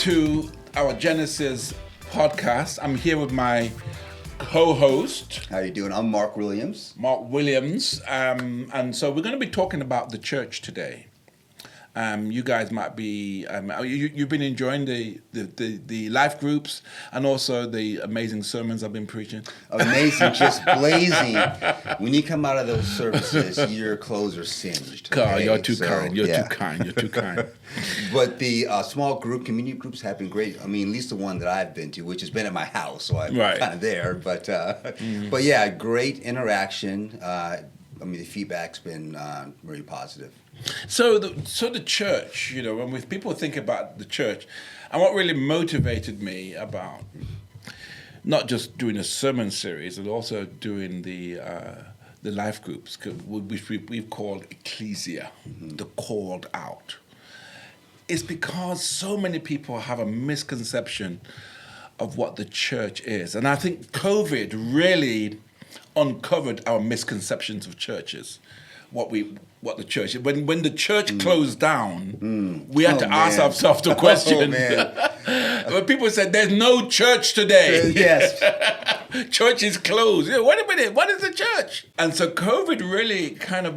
to our Genesis podcast. I'm here with my co-host. How you doing? I'm Mark Williams. And so we're going to be talking about the church today. You guys might be, you've been enjoying the life groups and also the amazing sermons I've been preaching. Amazing, just blazing. When you come out of those services, your clothes are singed. Carl, you're too kind. You're too kind. But the small group, community groups have been great. I mean, at least the one that I've been to, which has been at my house, so I'm kind of there. But yeah, great interaction. The feedback's been very positive. So the church, when people think about the church, and what really motivated me about not just doing a sermon series, but also doing the life groups, which we've called Ecclesia, the called out, is because so many people have a misconception of what the church is. And I think COVID really uncovered our misconceptions of churches. What the church is. When the church closed down, we had to ask ourselves the question. When people said, "There's no church today." Yes. Church is closed. Wait a minute, what is the church? And so COVID really kind of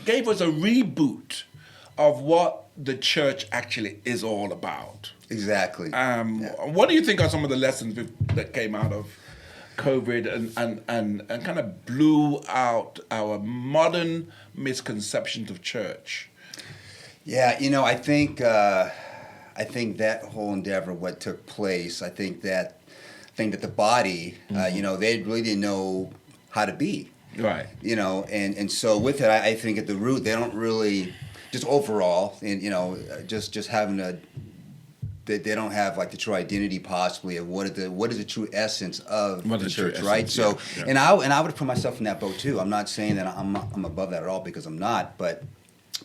gave us a reboot of what the church actually is all about. Exactly. What do you think are some of the lessons that came out of COVID and kind of blew out our modern misconceptions of church? Yeah, I think that whole endeavor, what took place, I think that the body, they really didn't know how to be. Right. And so with it, I think at the root, they don't really, just overall, and just having they don't have like the true identity possibly of what is the true essence of the church, right? So, yeah. And I would put myself in that boat too. I'm not saying that I'm above that at all, because I'm not. But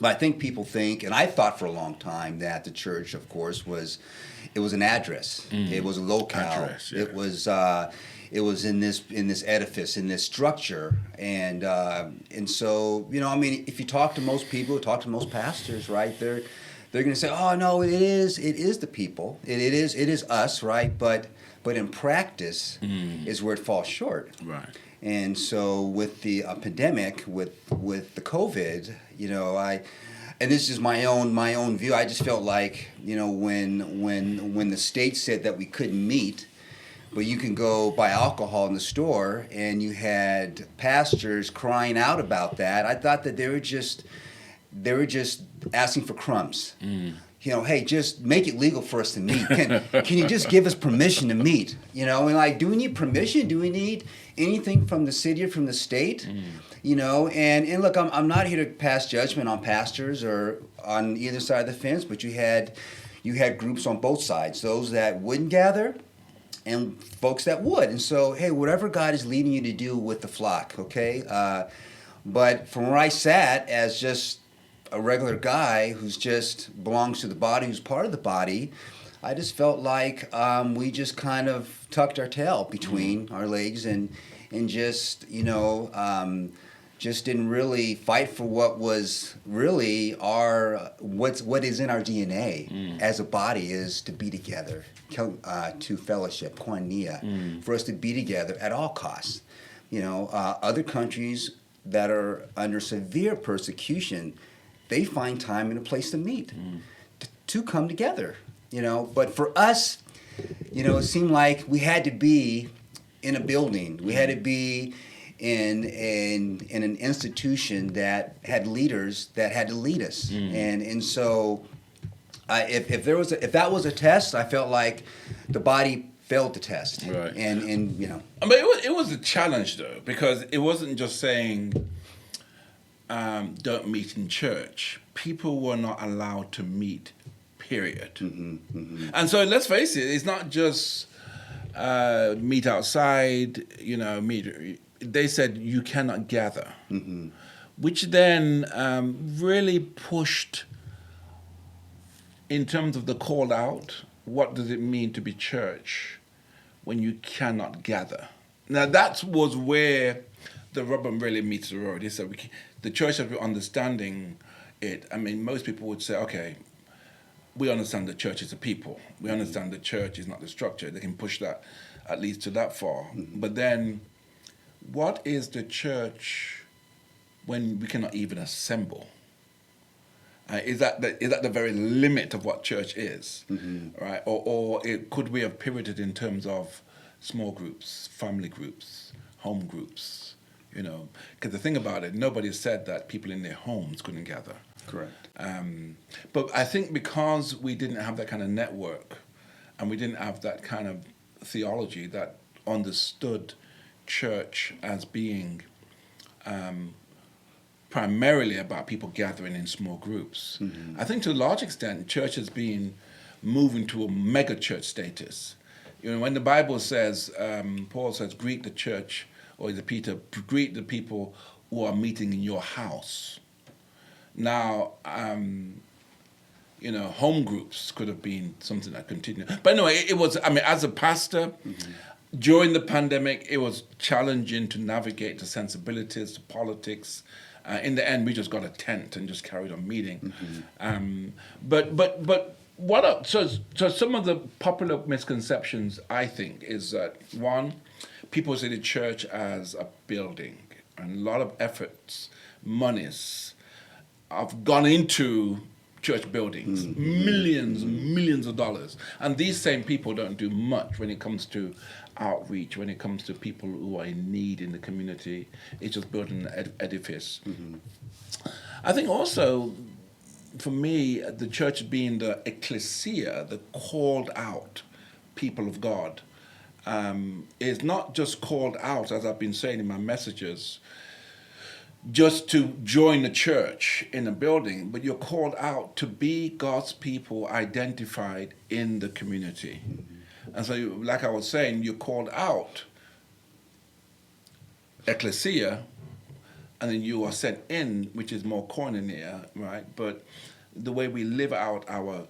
I think people think, and I thought for a long time, that the church, of course, was an address. It was a locale. Address, yeah. It was in this edifice, in this structure, and so if you talk to most people, talk to most pastors, right? They're going to say, "Oh no, it is the people. It is us, right?" But in practice, is where it falls short. Right. And so with the pandemic, with the COVID, and this is my own view. I just felt like when the state said that we couldn't meet, but you can go buy alcohol in the store, and you had pastors crying out about that. I thought that they were just asking for crumbs. Hey, just make it legal for us to meet. Can you just give us permission to meet? And do we need permission? Do we need anything from the city or from the state? And look, I'm not here to pass judgment on pastors or on either side of the fence, but you had groups on both sides, those that wouldn't gather and folks that would. And so, hey, whatever God is leading you to do with the flock, okay? But from where I sat as just a regular guy who's just belongs to the body, who's part of the body, I just felt like we just kind of tucked our tail between our legs and just just didn't really fight for what was really what is in our DNA as a body, is to be together, to fellowship, koinonia, for us to be together at all costs. Other countries that are under severe persecution, they find time and a place to meet, to come together, But for us, it seemed like we had to be in a building. We had to be in an institution that had leaders that had to lead us. And so if that was a test, I felt like the body failed the test. Right. And it was a challenge though, because it wasn't just saying, don't meet in church. People were not allowed to meet, period. And so let's face it, it's not just meet outside, meet. They said you cannot gather, which then really pushed, in terms of the call out, what does it mean to be church when you cannot gather? Now that was where the rubber really meets the road. He said the church, as we're understanding it, most people would say, okay, we understand the church is a people. We understand the church is not the structure. They can push that at least to that far. But then, what is the church when we cannot even assemble? Is that the very limit of what church is, right? Could we have pivoted in terms of small groups, family groups, home groups? You know, because the thing about it, nobody said that people in their homes couldn't gather. Correct. But I think because we didn't have that kind of network, and we didn't have that kind of theology that understood church as being primarily about people gathering in small groups. I think to a large extent, church has been moving to a mega church status. You know, when the Bible says, Paul says, greet the church, or is it Peter, greet the people who are meeting in your house. Now, you know, home groups could have been something that continued. But anyway, it was, I mean, as a pastor, during the pandemic, it was challenging to navigate the sensibilities, the politics. In the end, we just got a tent and just carried on meeting. But what? So some of the popular misconceptions, I think, is that one, people see the church as a building, and a lot of efforts, monies, have gone into church buildings, millions and millions of dollars, and these same people don't do much when it comes to outreach, when it comes to people who are in need in the community. It's just building an edifice. I think also, for me, the church being the ecclesia, the called out people of God, is not just called out, as I've been saying in my messages, just to join the church in a building, but you're called out to be God's people identified in the community. And so, like I was saying, you're called out, ecclesia, and then you are sent in, which is more koinonia, right? But the way we live out our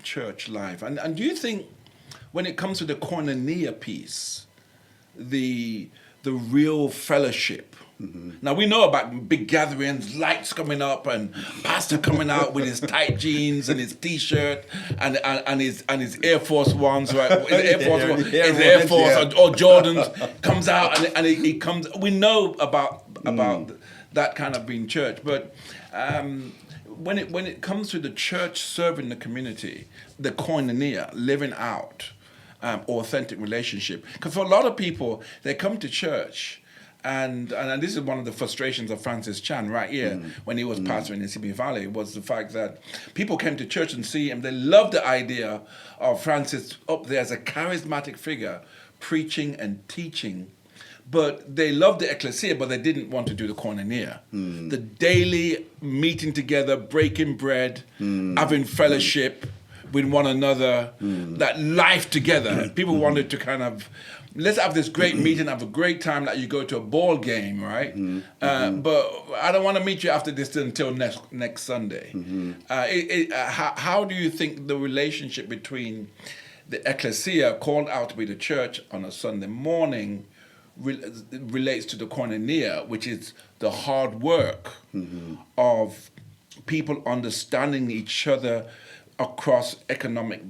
church life. And do you think, when it comes to the koinonia piece, the real fellowship, now we know about big gatherings, lights coming up, and pastor coming out with his tight jeans and his T-shirt and his Air Force Ones, right? His Air Force or Jordans comes out and he comes. We know about that kind of being church, but when it comes to the church serving the community, the koinonia, living out authentic relationship, because for a lot of people they come to church. And this is one of the frustrations of Francis Chan right here when he was pastoring in Simi Valley, was the fact that people came to church and see him. They loved the idea of Francis up there as a charismatic figure, preaching and teaching. But they loved the ecclesia, but they didn't want to do the koinonia. The daily meeting together, breaking bread, having fellowship with one another, that life together. People wanted to kind of, let's have this great meeting, have a great time, like you go to a ball game, right? But I don't want to meet you after this until next Sunday. How do you think the relationship between the ecclesia, called out to be the church on a Sunday morning, relates to the koinonia, which is the hard work of people understanding each other across economic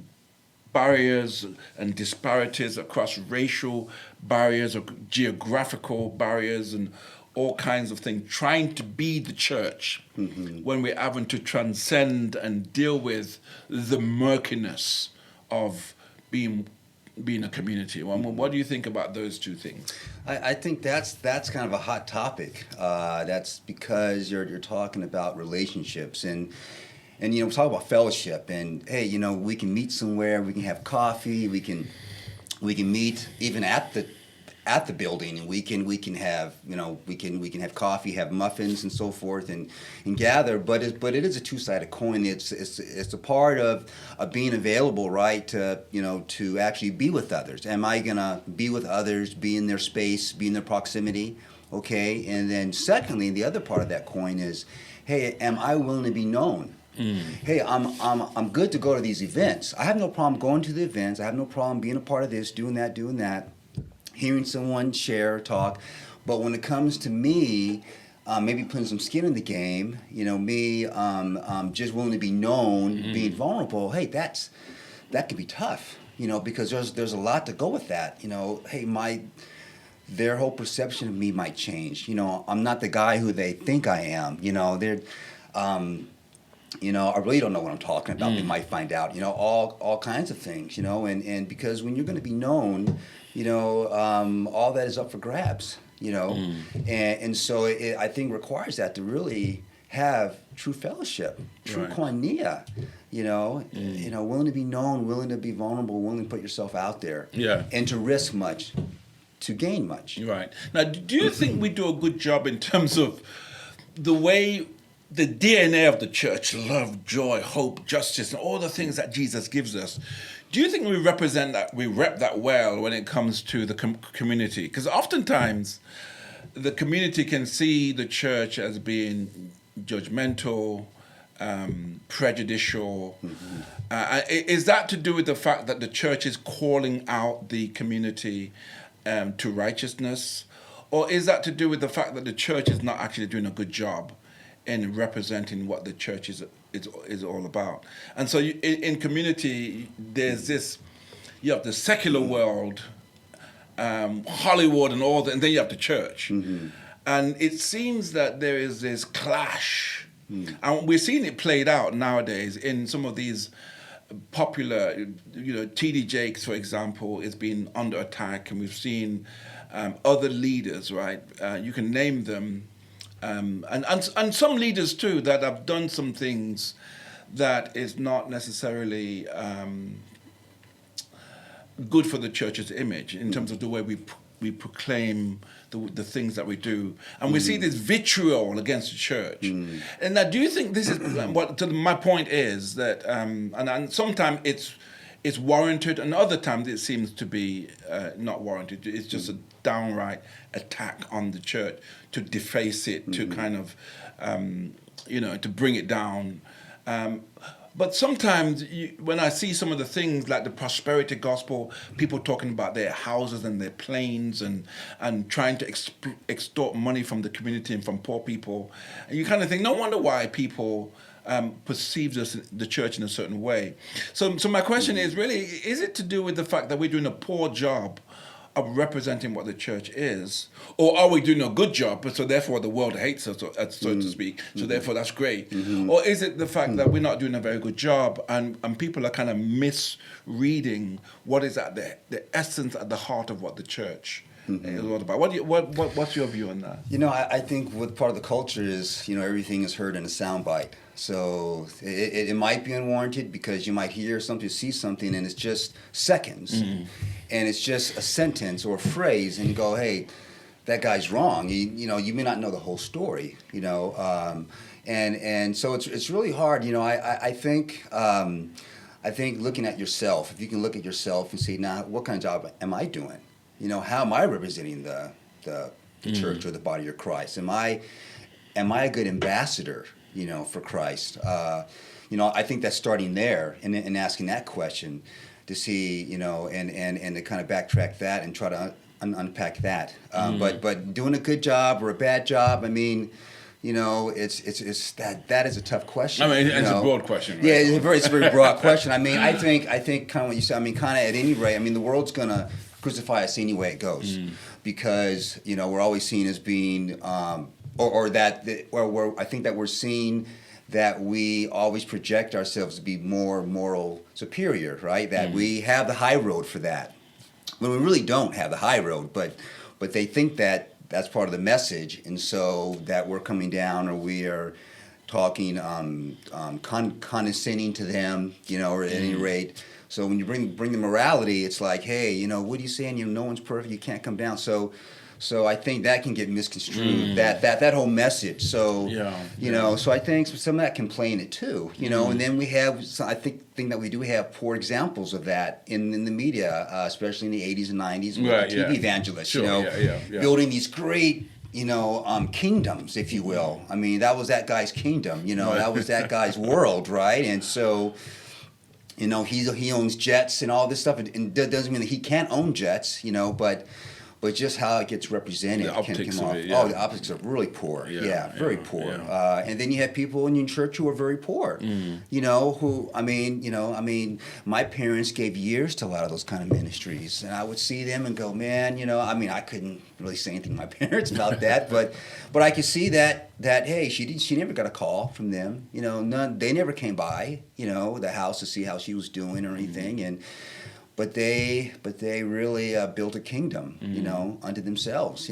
barriers and disparities, across racial barriers or geographical barriers and all kinds of things, trying to be the church when we're having to transcend and deal with the murkiness of being a community. What do you think about those two things? I think that's kind of a hot topic. That's because you're talking about relationships and you know, we talk about fellowship and hey, you know, we can meet somewhere, we can have coffee, we can meet even at the building, and we can have, you know, we can have coffee, have muffins and so forth and gather, but it is a two-sided coin. It's a part of being available, right, to, you know, to actually be with others. Am I gonna be with others, be in their space, be in their proximity? Okay, and then secondly, the other part of that coin is, hey, am I willing to be known? Hey, I'm good to go to these events. I have no problem going to the events. I have no problem being a part of this, doing that, hearing someone share, talk. But when it comes to me, maybe putting some skin in the game, me just willing to be known, being vulnerable. Hey, that can be tough, because there's a lot to go with that. Hey, their whole perception of me might change. I'm not the guy who they think I am. They're, I really don't know what I'm talking about. They might find out. All kinds of things. And because when you're going to be known, all that is up for grabs. And so I think requires that to really have true fellowship, true koinonia, willing to be known, willing to be vulnerable, willing to put yourself out there, and to risk much, to gain much. Right. Now, do you think we do a good job in terms of the way the DNA of the church, love, joy, hope, justice, and all the things that Jesus gives us? Do you think we represent that, we rep that well when it comes to the community? Because oftentimes the community can see the church as being judgmental, prejudicial. Is that to do with the fact that the church is calling out the community to righteousness? Or is that to do with the fact that the church is not actually doing a good job in representing what the church is all about? And so in community, there's this, you have the secular world, Hollywood and all that, and then you have the church. And it seems that there is this clash. And we're seeing it played out nowadays in some of these popular, T.D. Jakes, for example, is being under attack, and we've seen other leaders, right? You can name them. And some leaders too that have done some things that is not necessarily good for the church's image in terms of the way we proclaim the things that we do, and we see this vitriol against the church. And now, do you think this is my point is that, and sometimes it's warranted, and other times it seems to be not warranted. It's just a downright attack on the church to deface it, to kind of, to bring it down. But sometimes when I see some of the things like the prosperity gospel, people talking about their houses and their planes and trying to extort money from the community and from poor people, and you kind of think, no wonder why people perceive the church in a certain way. So my question is really, is it to do with the fact that we're doing a poor job of representing what the church is, or are we doing a good job, so therefore the world hates us, so to speak, so therefore that's great? Or is it the fact that we're not doing a very good job and people are kind of misreading what is at the essence at the heart of what the church is all about? What's your view on that? I think what part of the culture is, everything is heard in a soundbite. So it might be unwarranted because you might hear something, see something, and it's just seconds. And it's just a sentence or a phrase, and you go, hey, that guy's wrong. You may not know the whole story, and so it's really hard. I think looking at yourself, if you can look at yourself and say, now, what kind of job am I doing? How am I representing the church or the body of Christ? Am I a good ambassador, for Christ? I think that's starting there and asking that question to see, and to kind of backtrack that and try to unpack that. But doing a good job or a bad job, it's that is a tough question. It's a broad question, right? Yeah, it's a very broad question. I think kind of what you said. kind of at any rate. The world's gonna crucify us any way it goes, because we're always seen as being, I think that we're seen that we always project ourselves to be more moral superior, right? That we have the high road for that, when we really don't have the high road. But they think that that's part of the message, and so that we're coming down, or we are talking condescending to them, or at any rate. So when you bring the morality, it's like, hey, what are you saying? No one's perfect. You can't come down. So I think that can get misconstrued. That whole message. So so I think some of that can play in it too. And then we have, I think that we do have poor examples of that in the media, especially in the 80s and 90s with the TV evangelists. Building these great kingdoms, if you will. That was that guy's kingdom. That was that guy's world, right? And so. He owns jets and all this stuff, and that doesn't mean that he can't own jets, but but just how it gets represented The optics come of off. it, yeah. Oh, the optics are really poor. Yeah, Very yeah, poor. yeah. And then you have people in your church who are very poor. You know, who my parents gave years to a lot of those kind of ministries, and I would see them and go, man, I couldn't really say anything to my parents about that, but I could see that hey, she never got a call from them. They never came by, the house to see how she was doing or anything, and. But they really built a kingdom, unto themselves,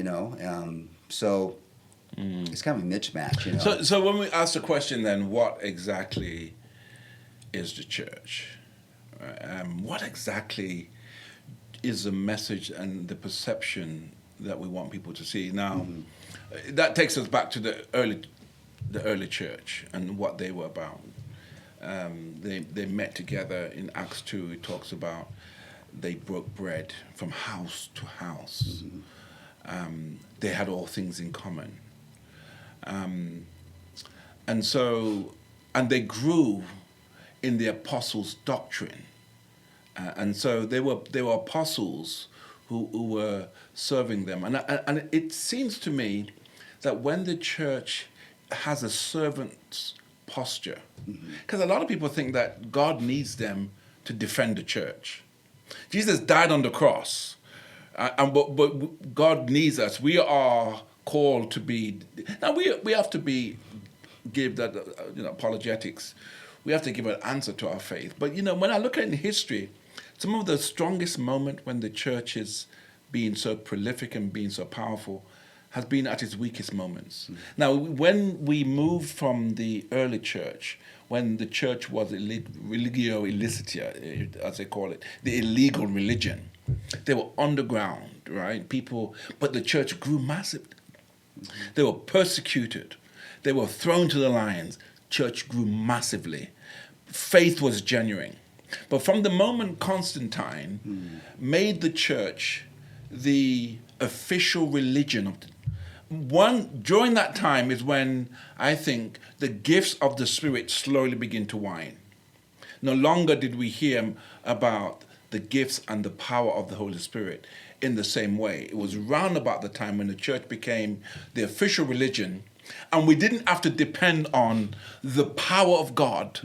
So it's kind of a mismatch, So when we ask the question, then, what exactly is the church? What exactly is the message and the perception that we want people to see? Now, that takes us back to the early church and what they were about. They met together in Acts 2. It talks about they broke bread from house to house. They had all things in common. And they grew in the apostles' doctrine. And so they were apostles who were serving them. And it seems to me that when the church has a servant's posture, because a lot of people think that God needs them to defend the church. Jesus died on the cross, but God needs us. We are called to be. Now we have to give that apologetics. We have to give an answer to our faith. But when I look at in history, some of the strongest moment when the church is being so prolific and being so powerful has been at its weakest moments. Now, when we moved from the early church, when the church was religio illicita, as they call it, the illegal religion, they were underground, right? But the church grew massively. They were persecuted. They were thrown to the lions. Church grew massively. Faith was genuine. But from the moment Constantine made the church the official religion of during that time is when I think the gifts of the Spirit slowly begin to wane. No longer did we hear about the gifts and the power of the Holy Spirit in the same way. It was round about the time when the church became the official religion, and we didn't have to depend on the power of God.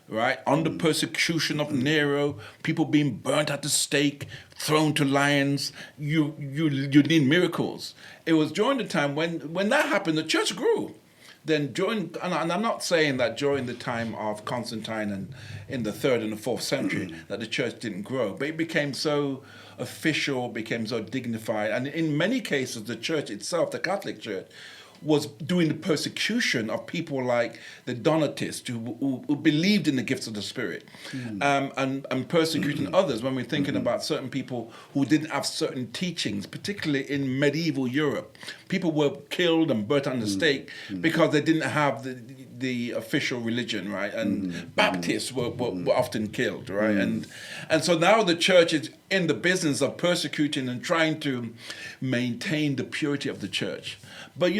Right? Under persecution of Nero, people being burnt at the stake, thrown to lions, you need miracles. It was during the time when that happened, the church grew. Then and I'm not saying that during the time of Constantine and in the 3rd and the 4th century that the church didn't grow, but it became so official, became so dignified, and in many cases the church itself, the Catholic Church, was doing the persecution of people like the Donatists who believed in the gifts of the Spirit, and persecuting others when we're thinking about certain people who didn't have certain teachings, particularly in medieval Europe. People were killed and burnt on the stake because they didn't have the official religion, right? And Baptists were often killed, right? And so now the church is in the business of persecuting and trying to maintain the purity of the church. But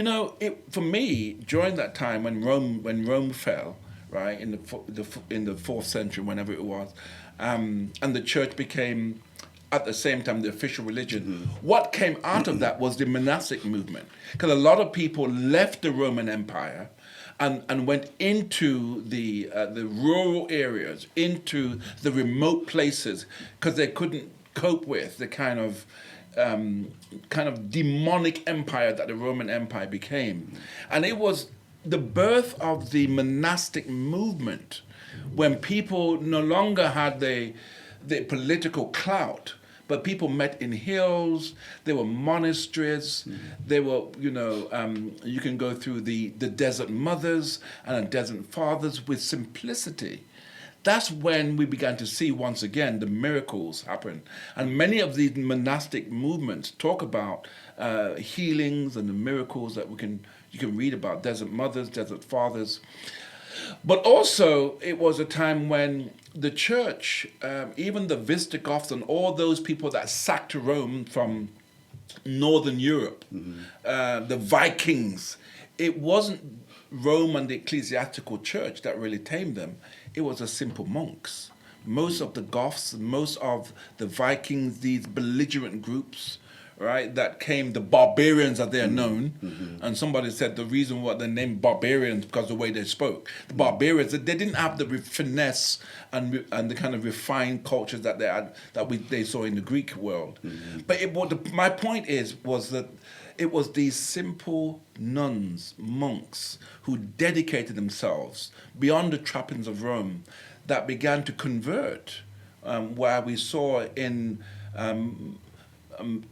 for me, during that time when Rome fell, right, in the 4th century, whenever it was, and the church became at the same time the official religion, what came out of that was the monastic movement, because a lot of people left the Roman Empire and went into the rural areas, into the remote places, because they couldn't cope with the kind of demonic empire that the Roman Empire became. And it was the birth of the monastic movement when people no longer had the political clout, but people met in hills. There were monasteries. There were, you can go through the desert mothers and the desert fathers with simplicity. That's when we began to see once again the miracles happen. And many of these monastic movements talk about healings and the miracles that you can read about, desert mothers, desert fathers. But also, it was a time when the church, even the Visigoths and all those people that sacked Rome from Northern Europe, the Vikings, it wasn't Rome and the ecclesiastical church that really tamed them. It was the simple monks. Most of the Goths, most of the Vikings, these belligerent groups, right, that came, the barbarians as they are known, and somebody said the reason why they named barbarians because of the way they spoke. The barbarians, they didn't have the finesse and the kind of refined cultures that they had, they saw in the Greek world. But my point was that it was these simple nuns, monks, who dedicated themselves beyond the trappings of Rome that began to convert, where we saw in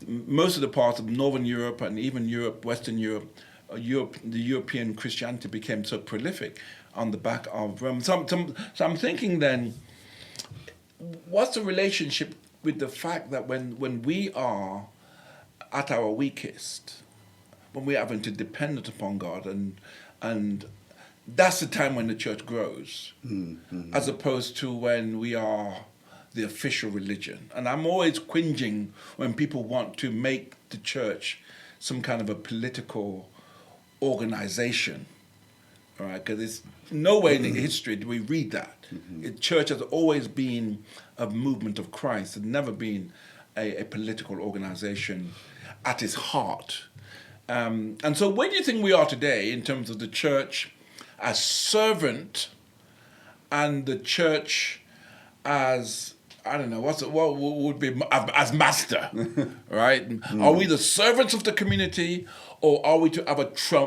most of the parts of Northern Europe and even Europe, Western Europe, the European Christianity became so prolific on the back of Rome. So I'm thinking then, what's the relationship with the fact that when we are at our weakest, when we're having to depend upon God, and that's the time when the church grows, as opposed to when we are the official religion. And I'm always cringing when people want to make the church some kind of a political organization, all right? Because there's no way in history do we read that. The church has always been a movement of Christ. It's never been a political organization at its heart. And so where do you think we are today in terms of the church as servant and the church as, I don't know, what would be as master, right? Are we the servants of the community, or are we to have a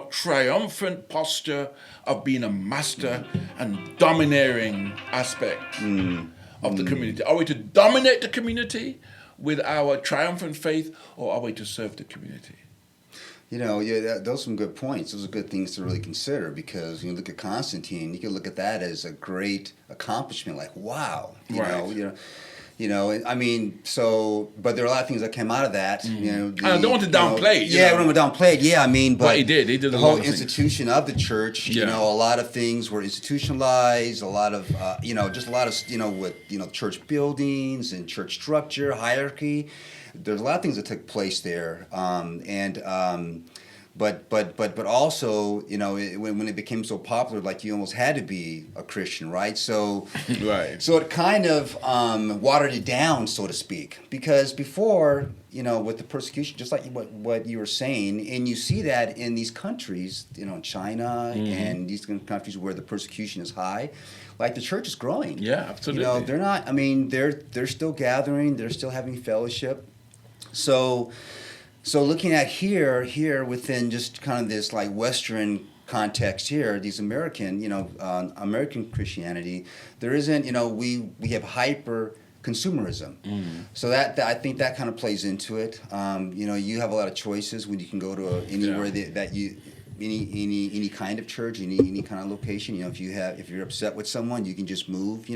triumphant posture of being a master and domineering aspect of the community? Are we to dominate the community with our triumphant faith, or are we to serve the community? Those are some good points. Those are good things to really consider, because you look at Constantine, you can look at that as a great accomplishment. Like, wow, I mean, but there are a lot of things that came out of that. I don't want to downplay it. I don't want to downplay it. Yeah, I mean, but he did the whole institution of the church. A lot of things were institutionalized. A lot of with church buildings and church structure, hierarchy. There's a lot of things that took place there, but also, when it became so popular, like, you almost had to be a Christian, right? So, right. So it kind of watered it down, so to speak, because before, with the persecution, just like what you were saying, and you see that in these countries, China and these countries where the persecution is high, like, the church is growing. Yeah, absolutely. They're not. I mean, they're still gathering. They're still having fellowship. So looking at here within just kind of this, like, Western context here, these American Christianity, there isn't, we have hyper consumerism. So that I think that kind of plays into it. You have a lot of choices when you can go to anywhere that you any kind of church, any kind of location. If you're upset with someone, you can just move.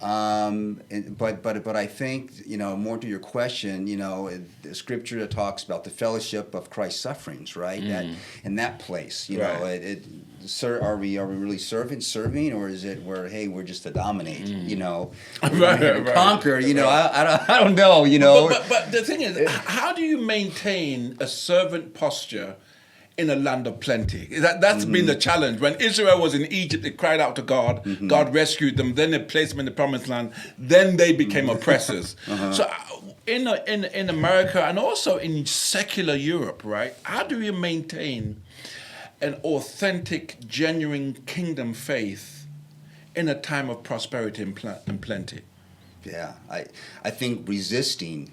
But I think, more to your question, the scripture that talks about the fellowship of Christ's sufferings, right? That in that place, are we really serving, or is it where, hey, we're just to dominate, right. conquer, I don't know, But the thing is, how do you maintain a servant posture in a land of plenty? That's been the challenge. When Israel was in Egypt, they cried out to God. God rescued them. Then they placed them in the promised land. Then they became oppressors. So in America and also in secular Europe, right? How do you maintain an authentic, genuine kingdom faith in a time of prosperity and plenty? Yeah, I think resisting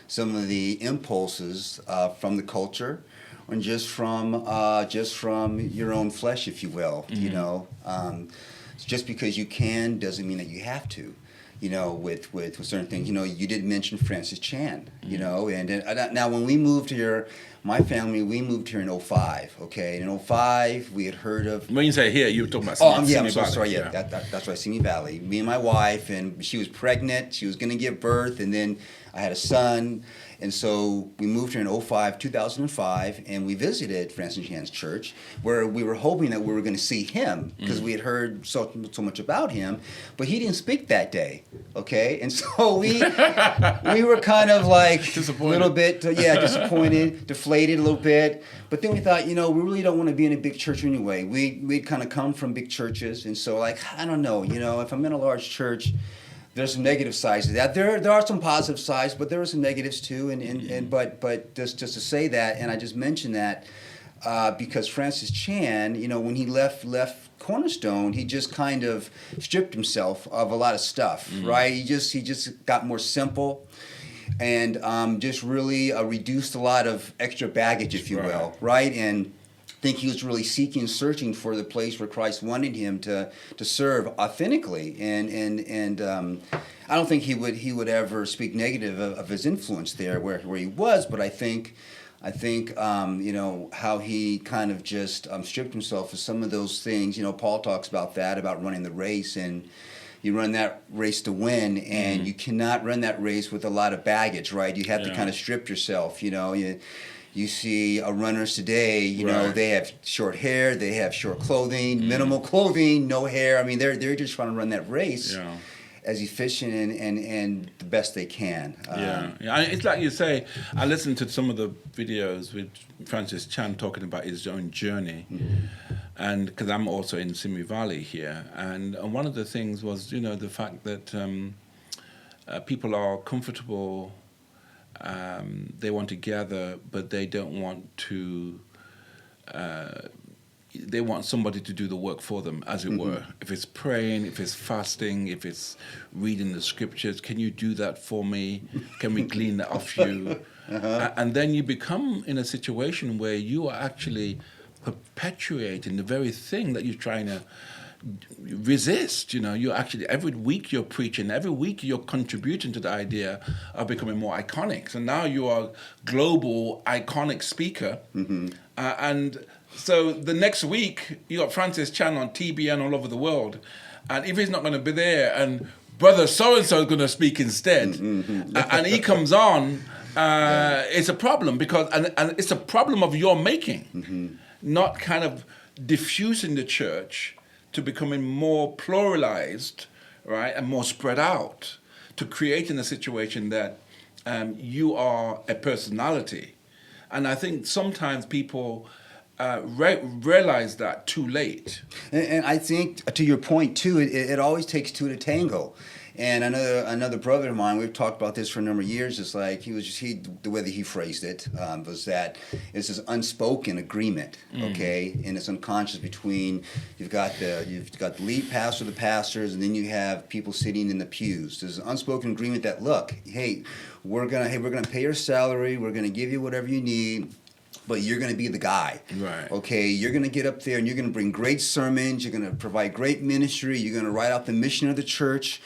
some of the impulses from the culture, and just from your own flesh, if you will. Just because you can doesn't mean that you have to. With certain things. You did mention Francis Chan. And now when we moved here, my family, we moved here in 2005. Okay, in 2005 we had heard of. When you say here, you were talking about. I'm so sorry. Yeah, that's right, Simi Valley. Me and my wife, and she was pregnant. She was going to give birth, and then I had a son. And so we moved here in 2005, and we visited Francis Chan's church, where we were hoping that we were going to see him, because we had heard so much about him, but he didn't speak that day, okay? And so we were kind of like a little bit, disappointed, deflated a little bit. But then we thought, we really don't want to be in a big church anyway. We'd kind of come from big churches, and so, like, I don't know, if I'm in a large church, there's some negative sides to that. There are some positive sides, but there are some negatives too. But just to say that, and I just mentioned that because Francis Chan, when he left Cornerstone, he just kind of stripped himself of a lot of stuff, right? He just got more simple, and just really reduced a lot of extra baggage, if you will, right? And I think he was really searching for the place where Christ wanted him to serve authentically, and I don't think he would ever speak negative of his influence there where he was, but I think how he kind of just stripped himself of some of those things. Paul talks about that, about running the race, and you run that race to win, and you cannot run that race with a lot of baggage, right? You have to kind of strip yourself. You see runners today, they have short hair, they have short clothing, minimal clothing, no hair. I mean, they're just trying to run that race as efficient and the best they can. It's like you say, I listened to some of the videos with Francis Chan talking about his own journey, and because I'm also in Simi Valley here, and one of the things was, the fact that people are comfortable. They want to gather, but they don't want to. They want somebody to do the work for them, as it were. If it's praying, if it's fasting, if it's reading the scriptures, can you do that for me? Can we glean that off you? And then you become in a situation where you are actually perpetuating the very thing that you're trying to resist. You're actually, every week you're preaching, every week you're contributing to the idea of becoming more iconic. So now you are global iconic speaker, and so the next week you got Francis Chan on TBN all over the world, and if he's not going to be there, and brother so and so is going to speak instead, and he comes on, it's a problem because and it's a problem of your making, not kind of diffusing the church to becoming more pluralized, right, and more spread out, to creating a situation that you are a personality. And I think sometimes people realize that too late. And I think, to your point too, it always takes two to tango. And another brother of mine, we've talked about this for a number of years. It's like the way that he phrased it was that it's this unspoken agreement, okay, and it's unconscious between you've got the lead pastor, the pastors, and then you have people sitting in the pews. There's an unspoken agreement that look, we're gonna pay your salary, we're gonna give you whatever you need, but you're going to be the guy, right? Okay, you're going to get up there and you're going to bring great sermons. You're going to provide great ministry. You're going to write out the mission of the church,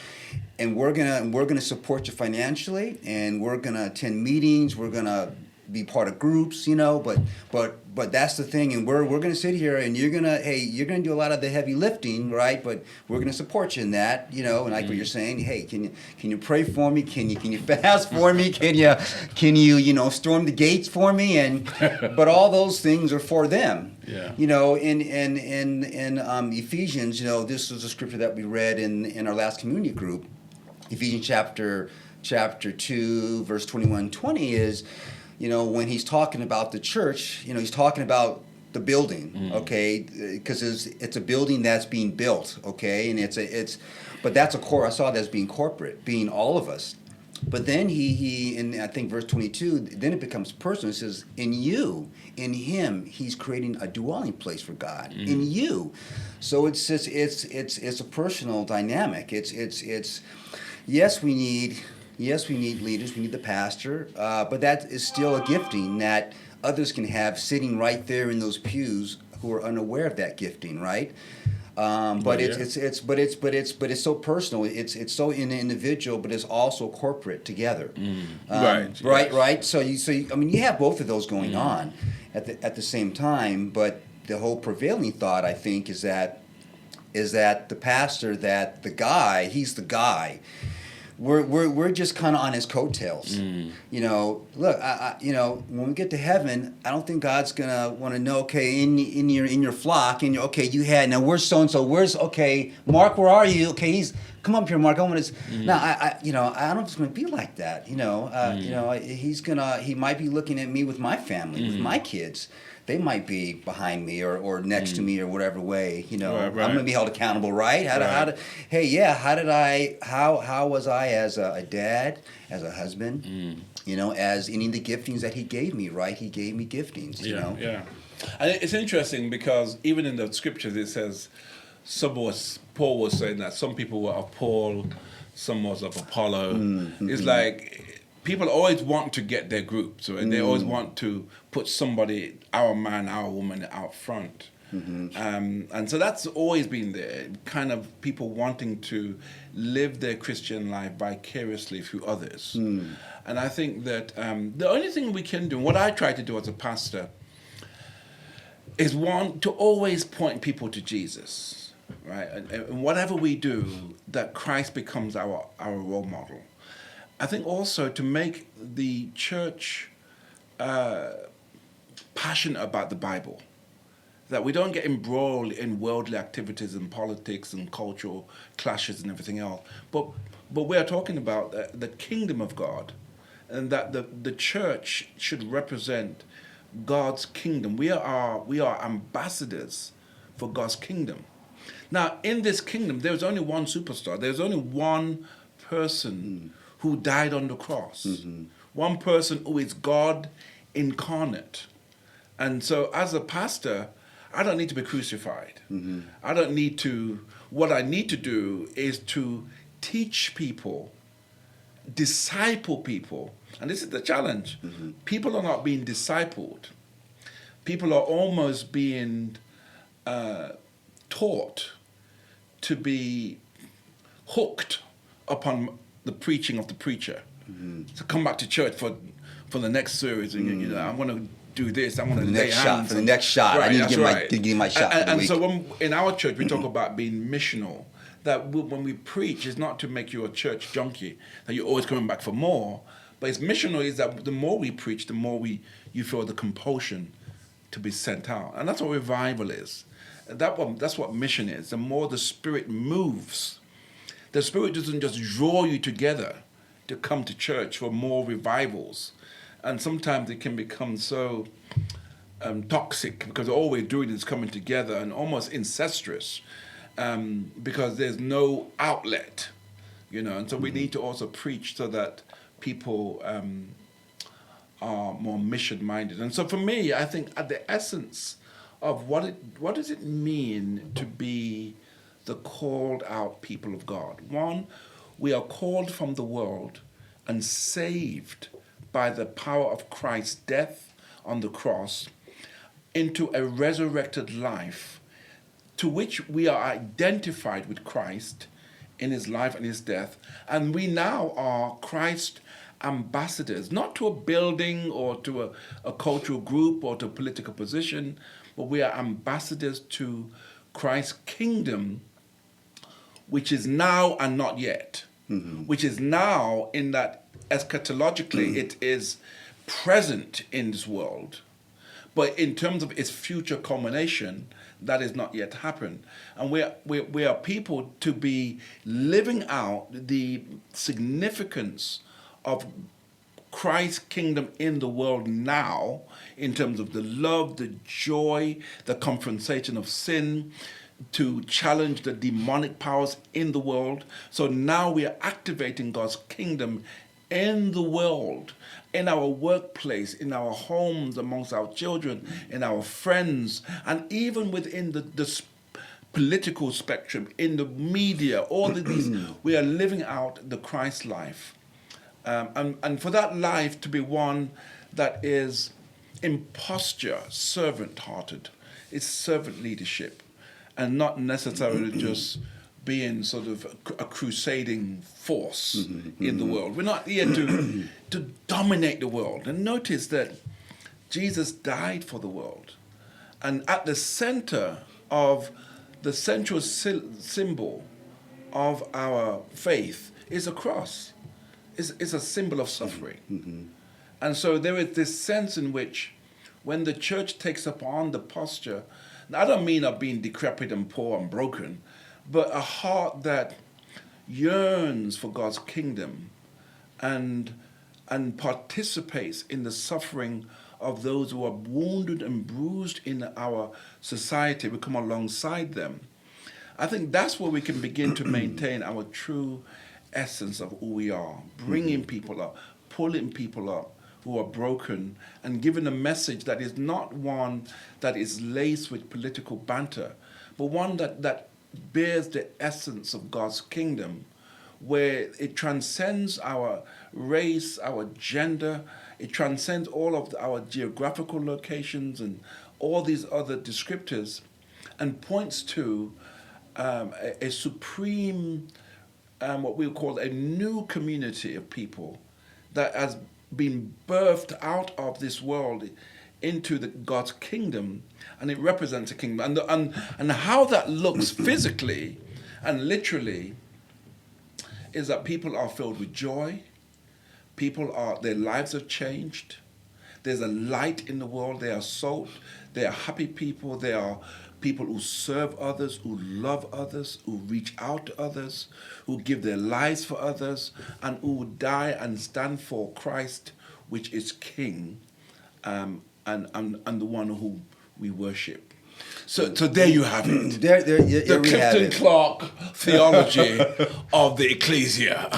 and we're gonna support you financially, and we're going to attend meetings. We're going to be part of groups, but that's the thing, and we're going to sit here, and you're going to do a lot of the heavy lifting, right? But we're going to support you in that, and like what you're saying, hey, can you pray for me? Can you fast for me? Can you storm the gates for me? But all those things are for them. Yeah. In Ephesians, this was a scripture that we read in our last community group. Ephesians chapter 2, verse 21-20 is, when he's talking about the church, he's talking about the building, okay? Because it's a building that's being built, okay? And but that's I saw that as being corporate, being all of us. But then he in I think verse 22, then it becomes personal. It says, in him, he's creating a dwelling place for God. In you. So it's a personal dynamic. It's yes, we need leaders, we need the pastor, but that is still a gifting that others can have sitting right there in those pews who are unaware of that gifting, right? But it's so personal. It's so individual, but it's also corporate together. Right. So you have both of those going on at the same time. But the whole prevailing thought, I think, is that the pastor, that the guy, he's the guy. We're just kind of on his coattails. Look, when we get to heaven, I don't think God's gonna want to know. Okay, in your flock, you had now. Where's so and so? Where's Mark? Where are you? Okay, come up here, Mark. I want to. Now, I don't know if it's gonna be like that. He might be looking at me with my family, with my kids. they might be behind me or next to me or whatever way, you know. Right, I'm right. going to be held accountable, right? How was I as a dad, as a husband, you know, as any of the giftings that he gave me, right? He gave me giftings, you know. Yeah. And it's interesting because even in the scriptures it says, Paul was saying that some people were of Paul, some was of Apollo. It's like people always want to get their group, so they always want to put somebody, our man, our woman, out front. And so that's always been there, kind of people wanting to live their Christian life vicariously through others. And I think that the only thing we can do, and what I try to do as a pastor, is one, to always point people to Jesus, right? And whatever we do, that Christ becomes our role model. I think also to make the church passionate about the Bible, that we don't get embroiled in worldly activities and politics and cultural clashes and everything else. But we are talking about the kingdom of God, and that the church should represent God's kingdom. We are ambassadors for God's kingdom. Now, in this kingdom, there's only one superstar. There's only one person who died on the cross. One person who is God incarnate. And so as a pastor, I don't need to be crucified. I don't need to, what I need to do is to teach people, disciple people. And this is the challenge. People are not being discipled. People are almost being taught to be hooked upon the preaching of the preacher. To come back to church for the next service, and you know, I'm going to do this. I'm going to lay hands for the next shot. Right, I need to give my shot. And so in our church, we talk about being missional. That when we preach, it's not to make you a church junkie, that you're always coming back for more. But it's missional is that the more we preach, the more you feel the compulsion to be sent out. And that's what revival is. That's what mission is. The more the Spirit moves, the Spirit doesn't just draw you together to come to church for more revivals. And sometimes it can become so toxic because all we're doing is coming together and almost incestuous because there's no outlet, you know. And so we need to also preach so that people are more mission-minded. And so for me, I think at the essence of what does it mean to be the called out people of God? One, we are called from the world and saved by the power of Christ's death on the cross into a resurrected life to which we are identified with Christ in his life and his death. And we now are Christ's ambassadors, not to a building or to a cultural group or to a political position, but we are ambassadors to Christ's kingdom, which is now and not yet, which is now in that eschatologically it is present in this world, but in terms of its future culmination, that is not yet happened. And we are people to be living out the significance of Christ's kingdom in the world now, in terms of the love, the joy, the confrontation of sin, to challenge the demonic powers in the world. So now we are activating God's kingdom in the world, in our workplace, in our homes, amongst our children, in our friends, and even within the political spectrum, in the media, all of these, we are living out the Christ life. And for that life to be one that is in posture, servant-hearted, it's servant leadership, and not necessarily just being sort of a crusading force in the world. We're not here to dominate the world. And notice that Jesus died for the world. And at the center of the central symbol of our faith is a cross. It's a symbol of suffering. And so there is this sense in which when the church takes upon the posture, I don't mean of being decrepit and poor and broken, but a heart that yearns for God's kingdom and participates in the suffering of those who are wounded and bruised in our society. We come alongside them. I think that's where we can begin to maintain our true essence of who we are, bringing people up, pulling people up who are broken, and giving a message that is not one that is laced with political banter, but one that bears the essence of God's kingdom, where it transcends our race, our gender, it transcends all of our geographical locations and all these other descriptors, and points to a supreme, what we'll call a new community of people that has been birthed out of this world into God's kingdom, and it represents a kingdom. And how that looks physically and literally is that people are filled with joy. Their lives have changed. There's a light in the world. They are salt. They are happy people. They are people who serve others, who love others, who reach out to others, who give their lives for others, and who die and stand for Christ, which is King, and the one who we worship. So there you have it. The Clifton Clark theology of the ecclesia.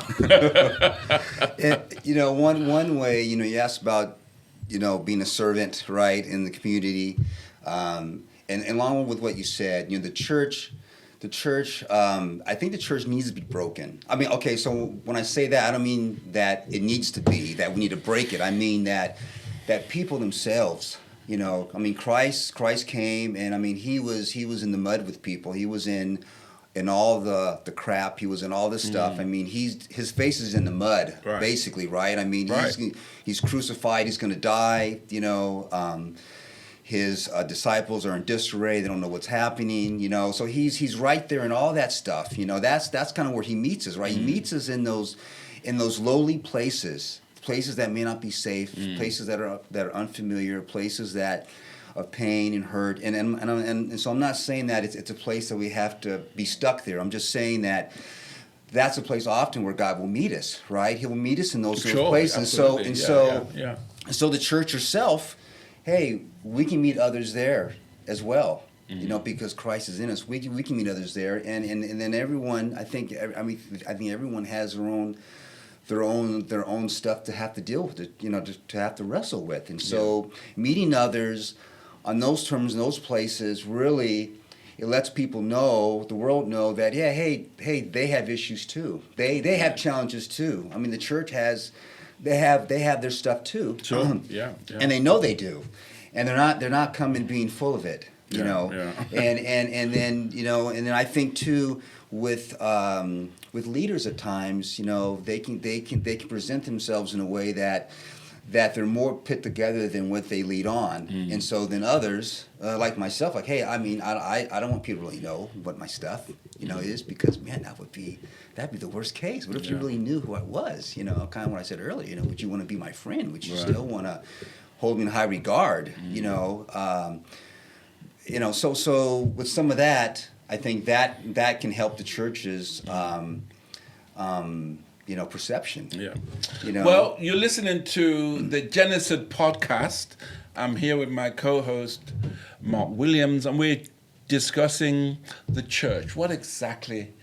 And, one way, you asked about, being a servant, right, in the community, and along with what you said, the church, I think the church needs to be broken. I mean, okay, so when I say that, I don't mean that it needs to be, that we need to break it. I mean that people themselves, Christ came, and he was in the mud with people. He was in all the crap. He was in all this stuff. His face is in the mud, right. Basically, right? Right. He's crucified. He's going to die. His disciples are in disarray. They don't know what's happening. So he's right there in all that stuff. That's kind of where he meets us, right? He meets us in those lowly places that may not be safe, places that are unfamiliar, places that of pain and hurt, and so I'm not saying that it's a place that we have to be stuck there. I'm just saying that that's a place often where God will meet us, right? He will meet us in those places. Absolutely. So the church herself, hey, we can meet others there as well. Because Christ is in us, we can meet others there, and then everyone. I think everyone has their own stuff to have to deal with, to have to wrestle with, and so meeting others on those terms, in those places, really, it lets people know, the world know that hey, they have issues too. They have challenges too. The church they have their stuff too. Sure. And they know they do, and they're not coming being full of it. And then I think too with leaders at times, they can present themselves in a way that they're more put together than what they lead on, and so then others like myself, like, hey, I don't want people to really know what my stuff is, because man, that'd be the worst case. What if you really knew who I was? Kind of what I said earlier. Would you want to be my friend? Would you still want to hold me in high regard? So with some of that, I think that can help the church's perception. Yeah. Well, you're listening to the Genesis podcast. I'm here with my co-host Mark Williams, and we're discussing the church. What exactly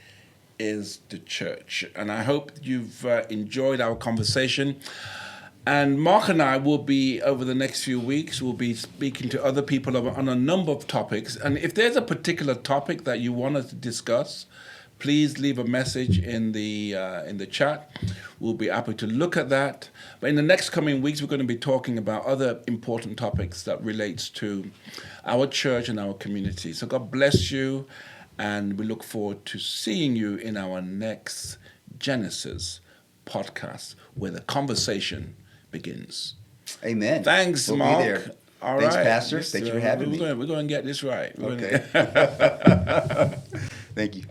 is the church? And I hope you've enjoyed our conversation. And Mark and I will be, over the next few weeks, we'll be speaking to other people on a number of topics. And if there's a particular topic that you want us to discuss, please leave a message in the chat. We'll be happy to look at that. But in the next coming weeks, we're going to be talking about other important topics that relates to our church and our community. So God bless you, and we look forward to seeing you in our next Genesis podcast, where the conversation begins. Amen. Thanks, we'll Mark. Be there. All Thanks, right. Pastor. Thank you for having me. We're going to get this right. Okay. Thank you.